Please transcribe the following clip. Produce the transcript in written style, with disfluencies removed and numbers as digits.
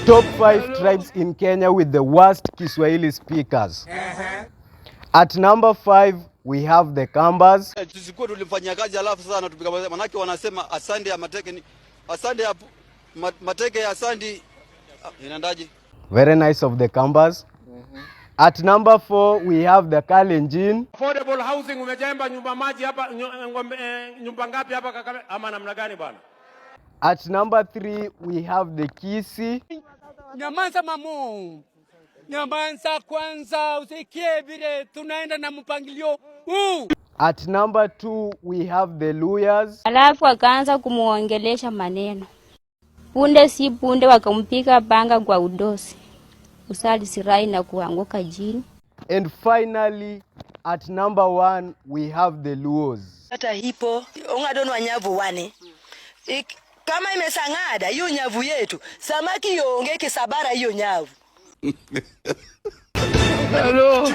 Top 5 tribes in Kenya with the worst Kiswahili speakers. At number 5, we have the Kambas. Tusikuwa tulifanya kazi alafu sana tupika manake wanasema asante ya mateke ni asante ya mateke ya asante inaendaje? Very nice of the Kambas. At number 4, we have the Kalenjin. Affordable housing umejenga nyumba maji hapa nyumba ngapi hapa ama namna gani bwana? At number 3, we have the Kisi. Nyamanza mamu. Nyamanza kwanza usikie vile tunaenda na mpangilio huu. At number 2, we have the Luyas. Alafu akaanza kumuongelesha maneno. Punde si punde wakampiga panga kwa udosi. Usali sirai na kuanguka jini. And finally, at number 1, we have the Luos. Hata hipo ongadonwa nyavu wane. Kama imesangada hiyo nyavu yetu, samaki yonge kisabara hiyo nyavu. Hello.